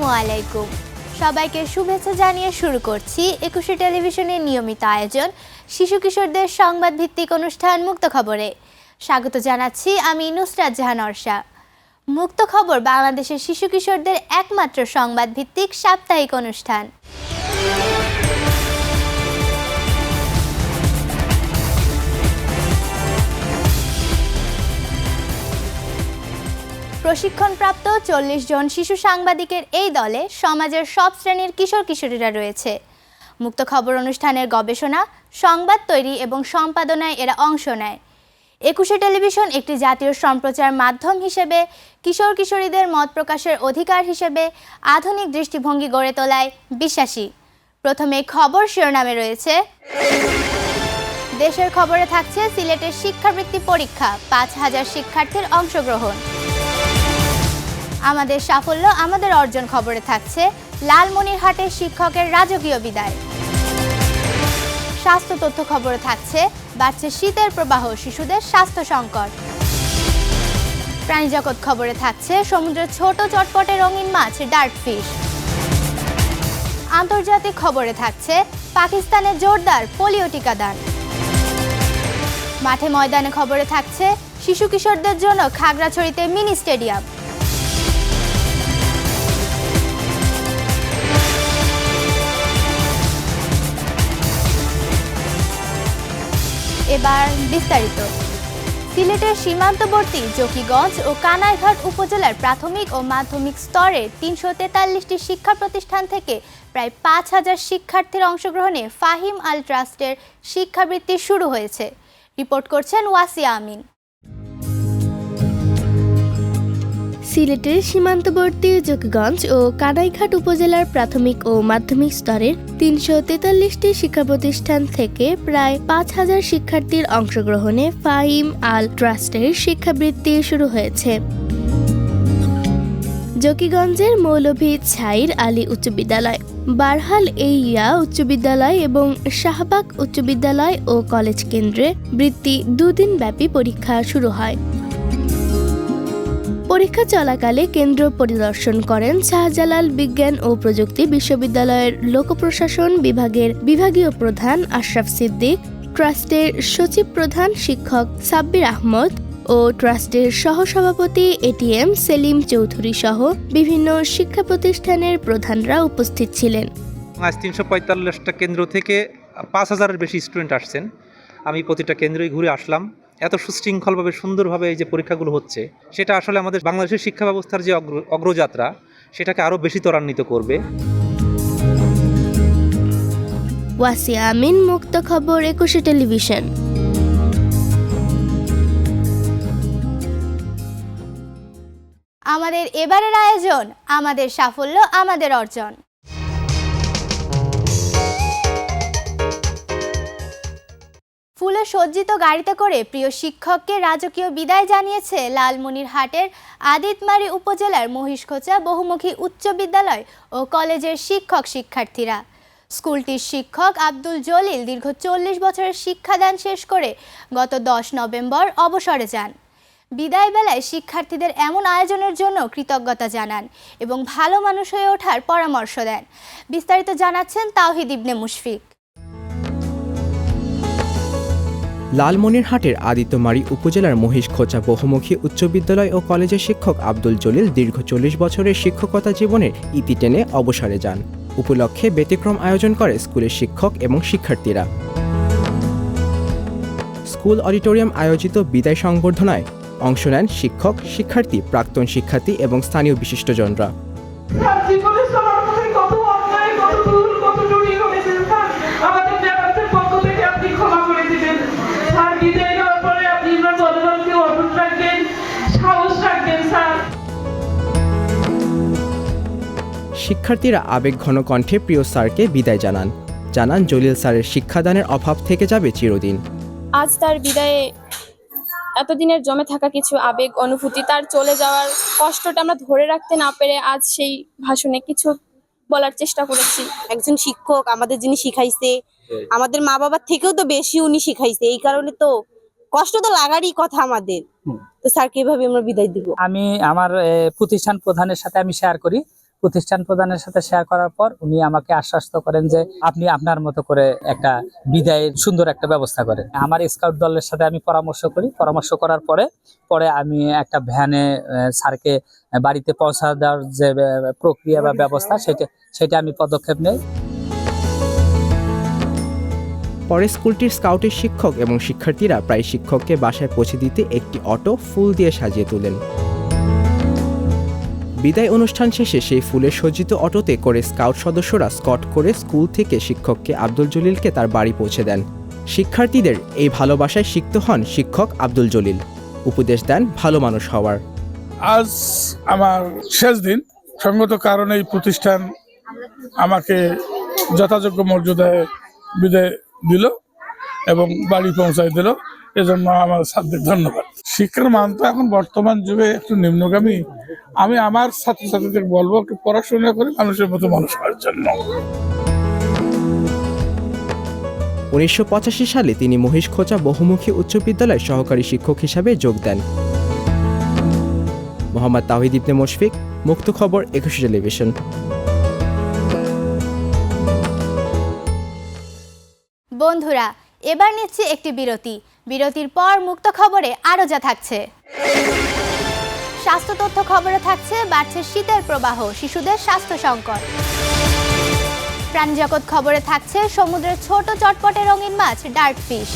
আসসালামু আলাইকুম। সবাইকে শুভেচ্ছা জানিয়ে শুরু করছি ২১শে টেলিভিশনের নিয়মিত আয়োজন শিশু কিশোরদের সংবাদ ভিত্তিক অনুষ্ঠান মুক্ত খবরে। স্বাগত জানাচ্ছি আমি নুসরাত জাহান অর্ষা। মুক্ত খবর বাংলাদেশের শিশু কিশোরদের একমাত্র সংবাদ ভিত্তিক সাপ্তাহিক অনুষ্ঠান। প্রশিক্ষণপ্রাপ্ত ৪০ জন শিশু সাংবাদিকের এই দলে সমাজের সব শ্রেণীর কিশোর কিশোরীরা রয়েছে। মুক্ত খবর অনুষ্ঠানের গবেষণা, সংবাদ তৈরি এবং সম্পাদনায় এরা অংশ নেয়। ২১শে টেলিভিশন একটি জাতীয় সম্প্রচার মাধ্যম হিসেবে কিশোর কিশোরীদের মত প্রকাশের অধিকার হিসেবে আধুনিক দৃষ্টিভঙ্গি গড়ে তোলায় বিশ্বাসী। প্রথমে খবর শিরোনামে রয়েছে, দেশের খবরে থাকছে সিলেটের শিক্ষাবৃত্তি পরীক্ষা, ৫,০০০ শিক্ষার্থীর অংশগ্রহণ। আমাদের সাফল্য আমাদের অর্জন খবরে থাকছে লালমনিরহাটের শিক্ষকের রাজকীয় বিদায়। স্বাস্থ্য তথ্য খবরে থাকছে বাড়ছে শীতের প্রবাহ, শিশুদের স্বাস্থ্য সংকট। প্রাণীজগৎ খবরে থাকছে সমুদ্রের ছোট চটপটে রঙিন মাছ ডার্ট ফিশ। আন্তর্জাতিক খবরে থাকছে পাকিস্তানের জোরদার পোলিও টিকাদান। মাঠে ময়দানে খবরে থাকছে শিশু কিশোরদের জন্য খাগড়াছড়িতে মিনি স্টেডিয়াম। এবার বিস্তারিত। সিলেটের সীমান্তবর্তী জকিগঞ্জ ও কানাইঘাট উপজেলার প্রাথমিক ও মাধ্যমিক স্তরের ৩৪৩টি শিক্ষা প্রতিষ্ঠান থেকে প্রায় ৫,০০০ শিক্ষার্থীর অংশগ্রহণে ফাহিম আল ট্রাস্টের শিক্ষাবৃত্তি শুরু হয়েছে। রিপোর্ট করছেন ওয়াসিয়া আমিন। সিলেটের সীমান্তবর্তী জকিগঞ্জ ও কানাইঘাট উপজেলার প্রাথমিক ও মাধ্যমিক স্তরের ৩৪৩টি শিক্ষা প্রতিষ্ঠান থেকে প্রায় ৫,০০০ শিক্ষার্থীর অংশগ্রহণে ফাহিম আল ট্রাস্টের শিক্ষাবৃত্তি শুরু হয়েছে। জকিগঞ্জের মৌলভী ছাইর আলী উচ্চ বিদ্যালয়, বারহাল এইয়া উচ্চ বিদ্যালয় এবং শাহবাগ উচ্চ বিদ্যালয় ও কলেজ কেন্দ্রে বৃত্তি দুদিনব্যাপী পরীক্ষা শুরু হয়। পরীক্ষা চলাকালে কেন্দ্র পরিদর্শন করেন শাহজালাল বিজ্ঞান ও প্রযুক্তি বিশ্ববিদ্যালয়ের লোকপ্রশাসন বিভাগের বিভাগীয় প্রধান আশরাফ সিদ্দিক, ট্রাস্টের সচিব প্রধান শিক্ষক সাব্বির আহমদ ও ট্রাস্টের সহসভাপতি এটিএম সেলিম চৌধুরী সহ বিভিন্ন শিক্ষা প্রতিষ্ঠানের প্রধানরা উপস্থিত ছিলেন। আজ ৩৪৫টা কেন্দ্র থেকে ৫,০০০-এর বেশি স্টুডেন্ট আসছেন। আমি প্রতিটা কেন্দ্রেই ঘুরে আসলাম। এত সুশৃঙ্খলভাবে সুন্দরভাবে এই যে পরীক্ষাগুলো হচ্ছে, সেটা আসলে আমাদের বাংলাদেশের শিক্ষা ব্যবস্থার যে অগ্রযাত্রা, সেটাকে আরও বেশি ত্বরান্বিত করবে। ওয়াসিয়া আমিন, মুক্ত খবর, ২১শে টেলিভিশন। আমাদের এবারের আয়োজন আমাদের সাফল্য আমাদের অর্জন। ফুলে সজ্জিত গাড়িতে করে প্রিয় শিক্ষককে রাজকীয় বিদায় জানিয়েছে লালমনিরহাটের আদিতমারী উপজেলার মহিষখোচা বহুমুখী উচ্চ বিদ্যালয় ও কলেজের শিক্ষক শিক্ষার্থীরা। স্কুলটির শিক্ষক আব্দুল জলিল দীর্ঘ ৪০ বছরের শিক্ষাদান শেষ করে গত ১০ নভেম্বর অবসরে যান। বিদায় বেলায় শিক্ষার্থীদের এমন আয়োজনের জন্য কৃতজ্ঞতা জানান এবং ভালো মানুষ হয়ে ওঠার পরামর্শ দেন। বিস্তারিত জানাচ্ছেন তাওহিদ ইবনে মুশফিক। লালমনিরহাটের আদিতমারী উপজেলার মহিষখোচা বহুমুখী উচ্চ বিদ্যালয় ও কলেজের শিক্ষক আব্দুল জলিল দীর্ঘ ৪০ বছরের শিক্ষকতা জীবনের ইতি টেনে অবসরে যান। উপলক্ষে ব্যতিক্রম আয়োজন করে স্কুলের শিক্ষক এবং শিক্ষার্থীরা। স্কুল অডিটোরিয়াম আয়োজিত বিদায় সংবর্ধনায় অংশ নেন শিক্ষক, শিক্ষার্থী, প্রাক্তন শিক্ষার্থী এবং স্থানীয় বিশিষ্টজনরা। শিক্ষার্থীরা আবেগঘন কণ্ঠে প্রিয় স্যারকে বিদায় জানান জলিল স্যারের শিক্ষাদানের অভাব থেকে যাবে চিরদিন। আজ তার বিদায়ে এতদিনের জমে থাকা কিছু আবেগ অনুভূতি, তার চলে যাওয়ার কষ্টটা আমরা ধরে রাখতে না পেরে আজ সেই ভাষণে কিছু বলার চেষ্টা করেছি। একজন শিক্ষক আমাদের যিনি শিখাইছে, আমাদের মা বাবার থেকেও তো বেশি উনি শিখাইছে, এই কারণে তো কষ্ট তো লাগারই কথা আমাদের। তো স্যারকে এভাবে আমরা বিদায় দিব। আমি আমার প্রতিষ্ঠান প্রধানের সাথে আমি শেয়ার করি। প্রতিষ্ঠান প্রধানের সাথে শেয়ার করার পর উনি আমাকে আশ্বস্ত করেন যে আপনি আপনার মতো করে একটা বিদায়ের সুন্দর একটা ব্যবস্থা করেন। আমার স্কাউট দলের সাথে আমি পরামর্শ করার পরে আমি একটা ভ্যানে স্যারকে বাড়িতে পৌঁছা দেওয়ার যে প্রক্রিয়া বা ব্যবস্থা সেটা আমি পদক্ষেপ নেই। পরে স্কুলটির স্কাউটের শিক্ষক এবং শিক্ষার্থীরা প্রায় শিক্ষককে বাসায় পৌঁছে দিতে একটি অটো ফুল দিয়ে সাজিয়ে তোলেন। বিদায় অনুষ্ঠান শেষে সেই ফুলে সজ্জিত অটোতে করে স্কাউট সদস্যরা স্কট করে স্কুল থেকে শিক্ষককে আব্দুল জলিলকে তার বাড়ি পৌঁছে দেন। শিক্ষার্থীদের এই ভালোবাসায় সিক্ত হন শিক্ষক আব্দুল জলিল। উপদেশ দেন ভালো মানুষ হওয়ার। আজ আমার শেষ দিন, সঙ্গত কারণে এই প্রতিষ্ঠান আমাকে যথাযোগ্য মর্যাদায় বিদায় দিল এবং বাড়ি পৌঁছায় দিল, এজন্য আমার ছাত্রদের ধন্যবাদ। শিক্ষার মান তো এখন বর্তমান যুগে একটু নিম্নগামী। আমি আমার ছাত্রছাত্রীদের বলবো একটু পড়াশোনা করে মানুষের মতো মানুষ হওয়ার জন্য। 1985 সালে তিনি মহিষখোঁচা বহুমুখী উচ্চ বিদ্যালয়ের সহকারী শিক্ষক হিসাবে যোগ দেন। মোহাম্মদ তাওহিদ ইবনে মুশফিক, মুক্ত খবর, 21 টেলিভিশন। বন্ধুরা, এবার নিচ্ছি একটি বিরতির পর মুক্ত খবরে আরও যা থাকছে। স্বাস্থ্য তথ্য খবরে থাকছে বাড়ছে শীতের প্রবাহ, শিশুদের স্বাস্থ্য সংকট। প্রাণীজগৎ খবরে থাকছে সমুদ্রের ছোট চটপটে রঙিন মাছ ডার্ট ফিশ।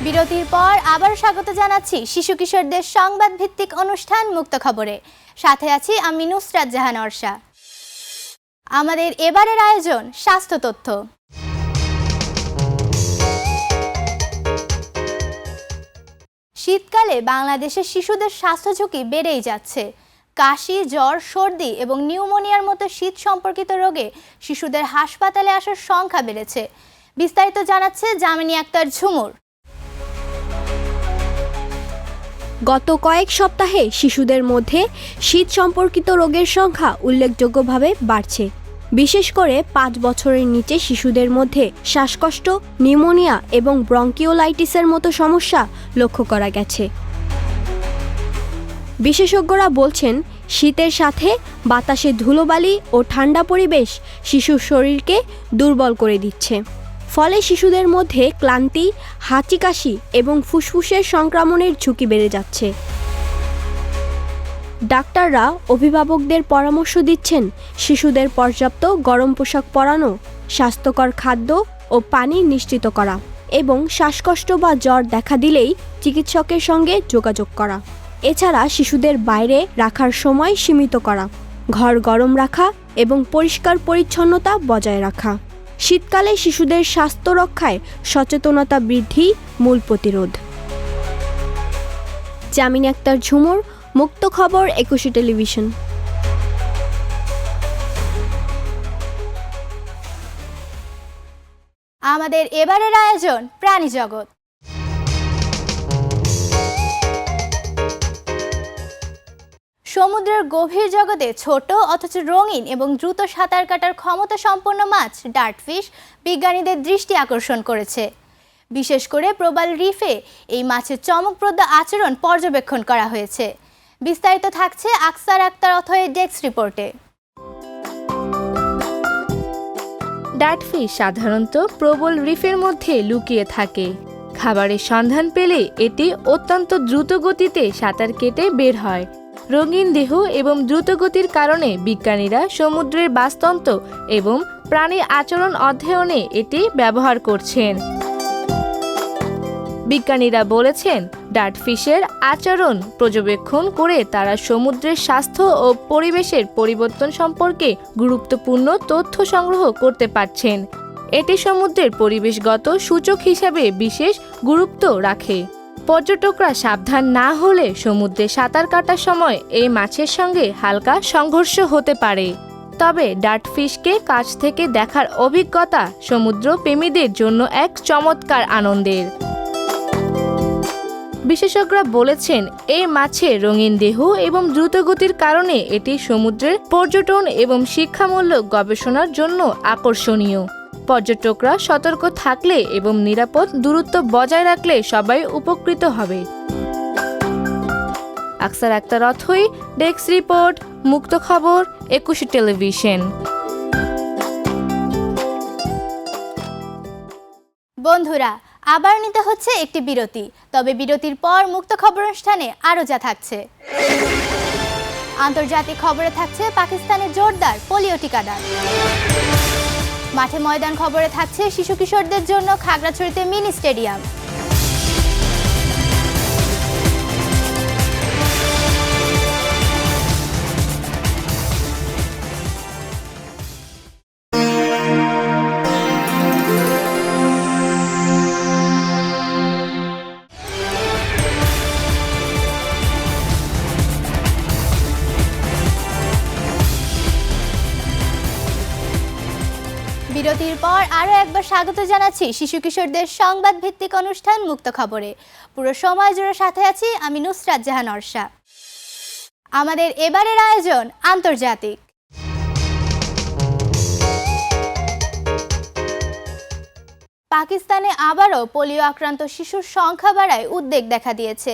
বিরতির পর আবার স্বাগত জানাচ্ছি শিশু কিশোরদের সংবাদ ভিত্তিক অনুষ্ঠান মুক্ত খবরে। সাথে আছি আমি নুসরাত জাহান অর্ষা। আমাদের এবারের আয়োজন স্বাস্থ্য তথ্য। শীতকালে বাংলাদেশে শিশুদের স্বাস্থ্য ঝুঁকি বেড়েই যাচ্ছে। কাশি, জ্বর, সর্দি এবং নিউমোনিয়ার মতো শীত সম্পর্কিত রোগে শিশুদের হাসপাতালে আসার সংখ্যা বেড়েছে। বিস্তারিত জানাচ্ছে জামিনী আক্তার ঝুমুর। গত কয়েক সপ্তাহে শিশুদের মধ্যে শীত সম্পর্কিত রোগের সংখ্যা উল্লেখযোগ্যভাবে বাড়ছে। বিশেষ করে 5 বছরের নিচে শিশুদের মধ্যে শ্বাসকষ্ট, নিউমোনিয়া এবং ব্রঙ্কিওলাইটিসের মতো সমস্যা লক্ষ্য করা গেছে। বিশেষজ্ঞরা বলছেন, শীতের সাথে বাতাসে ধুলোবালি ও ঠান্ডা পরিবেশ শিশুর শরীরকে দুর্বল করে দিচ্ছে। ফলে শিশুদের মধ্যে ক্লান্তি, হাঁচি কাশি এবং ফুসফুসের সংক্রমণের ঝুঁকি বেড়ে যাচ্ছে। ডাক্তাররা অভিভাবকদের পরামর্শ দিচ্ছেন শিশুদের পর্যাপ্ত গরম পোশাক পরানো, স্বাস্থ্যকর খাদ্য ও পানি নিশ্চিত করা এবং শ্বাসকষ্ট বা জ্বর দেখা দিলেই চিকিৎসকের সঙ্গে যোগাযোগ করা। এছাড়া শিশুদের বাইরে রাখার সময় সীমিত করা, ঘর গরম রাখা এবং পরিষ্কার পরিচ্ছন্নতা বজায় রাখা। শীতকালে শিশুদের স্বাস্থ্য রক্ষায় সচেতনতা বৃদ্ধি মূল প্রতিরোধ। জামিনী আক্তার ঝুমুর, মুক্ত খবর, 21 টেলিভিশন। আমাদের এবারের আয়োজন প্রাণী জগৎ। সমুদ্রের গভীর জগতে ছোট অথচ রঙিন এবং দ্রুত সাঁতার কাটার ক্ষমতা সম্পন্ন মাছ ডার্টফিশ বিজ্ঞানীদের দৃষ্টি আকর্ষণ করেছে। বিশেষ করে প্রবাল রিফে এই মাছের চমকপ্রদ আচরণ পর্যবেক্ষণ করা হয়েছে। বিস্তারিত থাকছে আকসার আক্তার অথয়ের ডেস্ক রিপোর্টে। ডার্টফিশ সাধারণত প্রবল রিফের মধ্যে লুকিয়ে থাকে। খাবারের সন্ধান পেলে এটি অত্যন্ত দ্রুত গতিতে সাঁতার কেটে বের হয়। রঙিন দেহ এবং দ্রুতগতির কারণে বিজ্ঞানীরা সমুদ্রের বাস্তুতন্ত্র এবং প্রাণী আচরণ অধ্যয়নে এটি ব্যবহার করছেন। বিজ্ঞানীরা বলেছেন, ডার্টফিশের আচরণ পর্যবেক্ষণ করে তারা সমুদ্রের স্বাস্থ্য ও পরিবেশের পরিবর্তন সম্পর্কে গুরুত্বপূর্ণ তথ্য সংগ্রহ করতে পারছেন। এটি সমুদ্রের পরিবেশগত সূচক হিসাবে বিশেষ গুরুত্ব রাখে। পর্যটকরা সাবধান না হলে সমুদ্রে সাঁতার কাটার সময় এই মাছের সঙ্গে হালকা সংঘর্ষ হতে পারে। তবে ডার্টফিশকে কাছ থেকে দেখার অভিজ্ঞতা সমুদ্র প্রেমীদের জন্য এক চমৎকার আনন্দের। বিশেষজ্ঞরা বলেছেন এই মাছের রঙিন দেহ এবং দ্রুতগতির কারণে এটি সমুদ্রের পর্যটন এবং শিক্ষামূলক গবেষণার জন্য আকর্ষণীয়। পর্যটকরা সতর্ক থাকলে এবং নিরাপদ দূরত্ব বজায় রাখলে সবাই উপকৃত হবে। আকসার আক্তার অথই, ডেস্ক রিপোর্ট, মুক্ত খবর, 21 টেলিভিশন। বন্ধুরা, আবার নিতে হচ্ছে একটি বিরতি। তবে বিরতির পর মুক্ত খবর অনুষ্ঠানে আরও যা থাকছে। আন্তর্জাতিক খবরে থাকছে পাকিস্তানের জোরদার পোলিও টিকাদান। মাঠে ময়দান খবরে থাকছে শিশু কিশোরদের জন্য খাগড়াছড়িতে মিনি স্টেডিয়াম। বিরতির পর আরও একবার স্বাগত জানাচ্ছি শিশু কিশোরদের সংবাদ ভিত্তিক অনুষ্ঠান মুক্ত খবরে। পুরো সময় জুড়ে সাথে আছি আমি নুসরাত জাহান অর্ষা। আমাদের এবারের আয়োজন আন্তর্জাতিক। পাকিস্তানে আবারও পোলিও আক্রান্ত শিশুর সংখ্যা বাড়ায় উদ্বেগ দেখা দিয়েছে।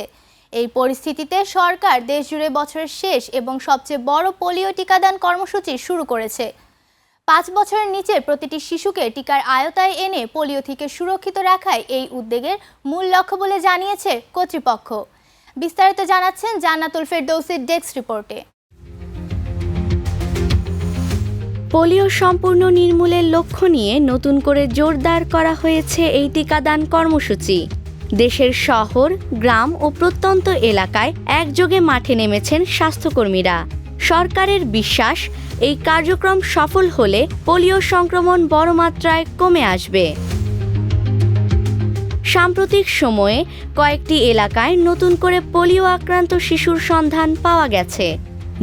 এই পরিস্থিতিতে সরকার দেশজুড়ে বছরের শেষ এবং সবচেয়ে বড় পোলিও টিকাদান কর্মসূচি শুরু করেছে। 5 বছরের নিচে প্রতিটি শিশুকে টিকার আয়তায় এনে পোলিও থেকে সুরক্ষিত রাখাই এই উদ্যোগের মূল লক্ষ্য বলে জানিয়েছে কর্তৃপক্ষ। বিস্তারিত জানাচ্ছেন জান্নাতুল ফেরদৌসির ডেস্ক রিপোর্টে। পোলিও সম্পূর্ণ নির্মূলের লক্ষ্য নিয়ে নতুন করে জোরদার করা হয়েছে এই টিকাদান কর্মসূচি। দেশের শহর, গ্রাম ও প্রত্যন্ত এলাকায় একযোগে মাঠে নেমেছেন স্বাস্থ্যকর্মীরা। সরকারের বিশ্বাস, এই কার্যক্রম সফল হলে পোলিও সংক্রমণ বড় মাত্রায় কমে আসবে। সাম্প্রতিক সময়ে কয়েকটি এলাকায় নতুন করে পোলিও আক্রান্ত শিশুর সন্ধান পাওয়া গেছে,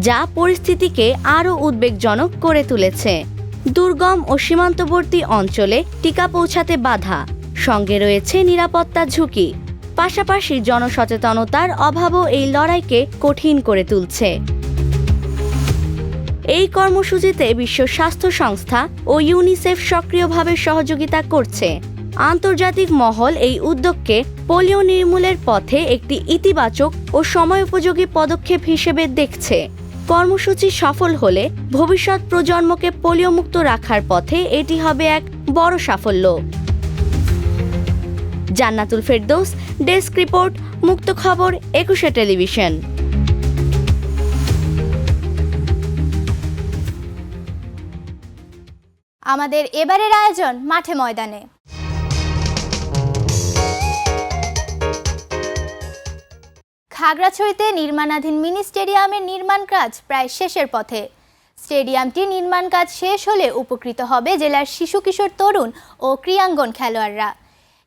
যা পরিস্থিতিকে আরও উদ্বেগজনক করে তুলেছে। দুর্গম ও সীমান্তবর্তী অঞ্চলে টিকা পৌঁছাতে বাধা, সঙ্গে রয়েছে নিরাপত্তা ঝুঁকি। পাশাপাশি জনসচেতনতার অভাবও এই লড়াইকে কঠিন করে তুলছে। এই কর্মসূচিতে বিশ্ব স্বাস্থ্য সংস্থা ও ইউনিসেফ সক্রিয়ভাবে সহযোগিতা করছে। আন্তর্জাতিক মহল এই উদ্যোগকে পোলিও নির্মূলের পথে একটি ইতিবাচক ও সময়োপযোগী পদক্ষেপ হিসেবে দেখছে। কর্মসূচি সফল হলে ভবিষ্যৎ প্রজন্মকে পোলিও মুক্ত রাখার পথে এটি হবে এক বড় সাফল্য। জান্নাতুল ফেরদৌস, ডেস্ক রিপোর্ট, মুক্ত খবর, 21 টেলিভিশন। আমাদের এবারের আয়োজন মাঠে ময়দানে। খাগড়াছড়িতে নির্মাণাধীন মিনি স্টেডিয়ামের নির্মাণ কাজ প্রায় শেষের পথে। স্টেডিয়ামটি নির্মাণ কাজ শেষ হলে উপকৃত হবে জেলার শিশু কিশোর, তরুণ ও ক্রীড়াঙ্গন খেলোয়াড়রা।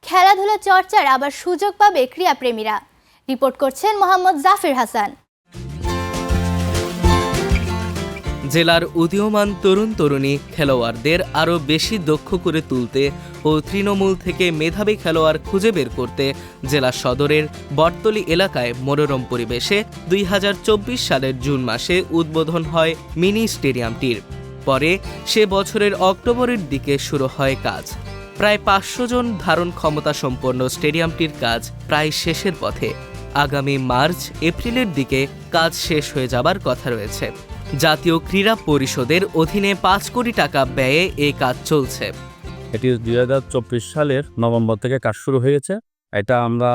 খেলাধুলা চর্চার আবার সুযোগ পাবে ক্রীড়াপ্রেমীরা। রিপোর্ট করছেন মোহাম্মদ জাফির হাসান। জেলার উদীয়মান তরুণ তরুণী খেলোয়াড়দের আরও বেশি দক্ষ করে তুলতে ও তৃণমূল থেকে মেধাবী খেলোয়াড় খুঁজে বের করতে জেলা সদরের বটতলী এলাকায় মনোরম পরিবেশে 2024 সালের জুন মাসে উদ্বোধন হয় মিনি স্টেডিয়ামটির। পরে সে বছরের অক্টোবরের দিকে শুরু হয় কাজ। প্রায় 500 জন ধারণ ক্ষমতা সম্পন্ন স্টেডিয়ামটির কাজ প্রায় শেষের পথে। আগামী মার্চ এপ্রিলের দিকে কাজ শেষ হয়ে যাবার কথা রয়েছে। জাতীয় ক্রীড়া পরিষদের অধীনে 5 কোটি টাকা ব্যয়ে এই কাজ চলছে। এটি 2024 সালের নভেম্বর থেকে কাজ শুরু হয়েছে। এটা আমরা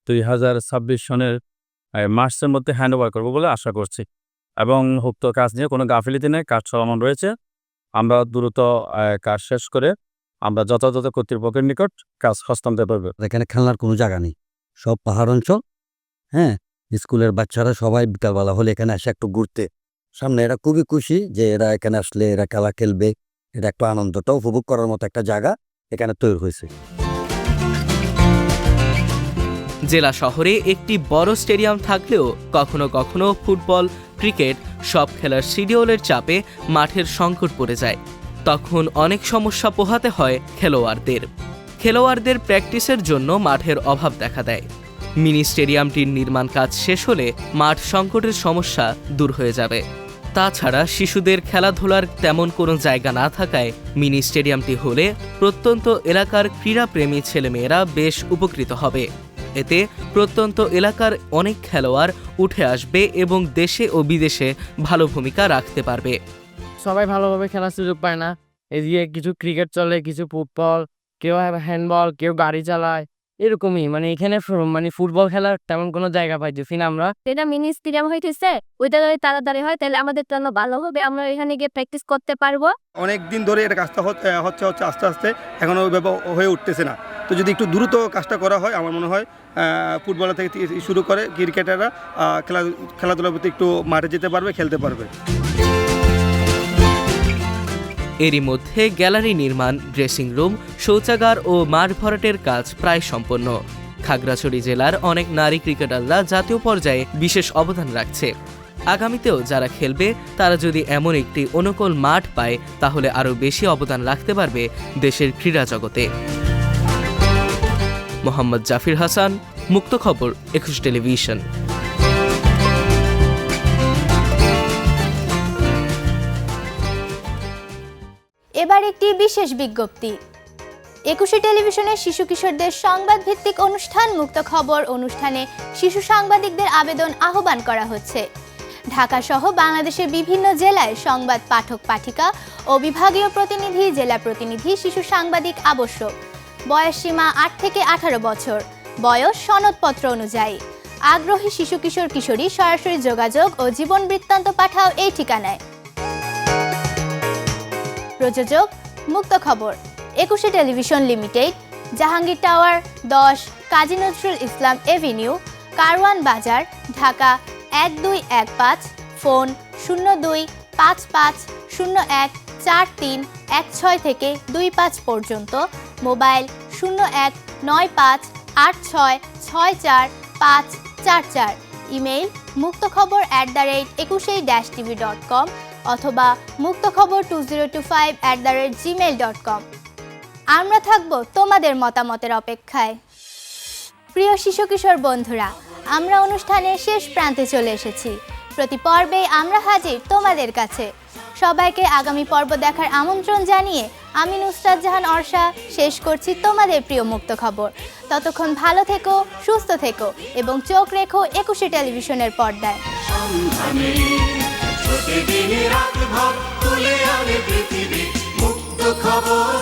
2026 সনের মার্চের মধ্যে হ্যান্ড ওভার করবো বলে আশা করছি, এবং উক্ত কাজ নিয়ে কোনো গাফিলতি নেই, কাজ চলমান রয়েছে। আমরা দ্রুত কাজ শেষ করে আমরা যথাযথ কর্তৃপক্ষের নিকট কাজ হস্তান্তর করব। এখানে খেলনার কোনো জায়গা নেই, সব পাহাড় অঞ্চল। হ্যাঁ, স্কুলের বাচ্চারা সবাই বিকালবেলা হলে এখানে আসে একটু ঘুরতে। সামনে এরা খুবই খুশি যে এরা এখানে আসলে এরা খেলা খেলবে, এটা একটু আনন্দটা উপভোগ করার মতো একটা জায়গা এখানে তৈরি হয়েছে। জেলা শহরে একটি বড় স্টেডিয়াম থাকলেও কখনো কখনো ফুটবল, ক্রিকেট সব খেলার শিডিউলের চাপে মাঠের সংকট পড়ে যায়। তখন অনেক সমস্যা পোহাতে হয় খেলোয়াড়দের প্র্যাকটিসের জন্য মাঠের অভাব দেখা দেয়। মিনি স্টেডিয়ামটির নির্মাণ কাজ শেষ হলে মাঠ সংকটের সমস্যা দূর হয়ে যাবে। তাছাড়া শিশুদের খেলাধুলার তেমন কোনো জায়গা না থাকায় মিনি স্টেডিয়ামটি হলে প্রত্যন্ত এলাকার ক্রীড়াপ্রেমী ছেলেমেয়েরা বেশ উপকৃত হবে। এতে প্রত্যন্ত এলাকার অনেক খেলোয়াড় উঠে আসবে এবং দেশে ও বিদেশে ভালো ভূমিকা রাখতে পারবে। সবাই ভালোভাবে খেলার সুযোগ পায় না। এদিকে কিছু ক্রিকেট চলে, কিছু ফুটবল, কেউ হ্যান্ডবল, কেউ গাড়ি চালায়, এরকমই এখানে ফুটবল খেলার তেমন কোনো জায়গা পাইতেছি না আমরা। এটা মিনি স্টেডিয়াম হইতেছে, ওইটা যদি তাড়াতাড়ি হয় তাহলে আমাদের জন্য ভালো হবে, আমরা এখানে গিয়ে প্র্যাকটিস করতে পারবো। অনেক দিন ধরে এটা কাজটা হচ্ছে আস্তে আস্তে এখনো ওইভাবে হয়ে উঠতেছে না। তো যদি একটু দ্রুত কাজটা করা হয় আমার মনে হয় ফুটবল থেকে শুরু করে ক্রিকেটাররা খেলাধুলার প্রতি একটু মাঠে যেতে পারবে, খেলতে পারবে। এরই মধ্যে গ্যালারি নির্মাণ, ড্রেসিং রুম, শৌচাগার ও মাঠ ভরাটের কাজ প্রায় সম্পন্ন। খাগড়াছড়ি জেলার অনেক নারী ক্রিকেটাররা জাতীয় পর্যায়ে বিশেষ অবদান রাখছে। আগামীতেও যারা খেলবে তারা যদি এমন একটি অনুকূল মাঠ পায় তাহলে আরও বেশি অবদান রাখতে পারবে দেশের ক্রীড়া জগতে। মোহাম্মদ জাফির হাসান, মুক্ত খবর, 21 টেলিভিশন। এবার একটি বিশেষ বিজ্ঞপ্তি। 21 টেলিভিশনের শিশু কিশোরদের সংবাদ ভিত্তিক অনুষ্ঠান মুক্ত খবর অনুষ্ঠানে শিশু সাংবাদিকদের আবেদন আহ্বান করা হচ্ছে। ঢাকা সহ বাংলাদেশের বিভিন্ন জেলায় সংবাদ পাঠক পাঠিকা ও বিভাগীয় প্রতিনিধি, জেলা প্রতিনিধি, শিশু সাংবাদিক আবশ্যক। বয়সসীমা 8 থেকে 18 বছর, বয়স সনদপত্র অনুযায়ী। আগ্রহী শিশু কিশোর কিশোরী সরাসরি যোগাযোগ ও জীবন বৃত্তান্ত পাঠাও এই ঠিকানায়। প্রযোজক মুক্ত খবর, 21 television limited, Jahangir tower 10, Kazi Nazrul Islam Avenue, Karwan বাজার, ঢাকা 1215, ফোন 0255014316 থেকে 25 পর্যন্ত, মোবাইল 019586644544, ইমেইল muktokhabor@21tv.com অথবা muktokhabor2025@gmail.com। আমরা থাকব তোমাদের মতামতের অপেক্ষায়। প্রিয় শিশু কিশোর বন্ধুরা, আমরা অনুষ্ঠানের শেষ প্রান্তে চলে এসেছি। প্রতি পর্বে আমরা হাজির তোমাদের কাছে। সবাইকে আগামী পর্ব দেখার আমন্ত্রণ জানিয়ে আমি নুসরাত জাহান অর্ষা শেষ করছি তোমাদের প্রিয় মুক্ত খবর। ততক্ষণ ভালো থেকো, সুস্থ থেকো এবং চোখ রেখো 21 টেলিভিশনের পর্দায়। প্রতিদিন রাত ভর তুলে আনে পৃথিবী মুক্ত খবর।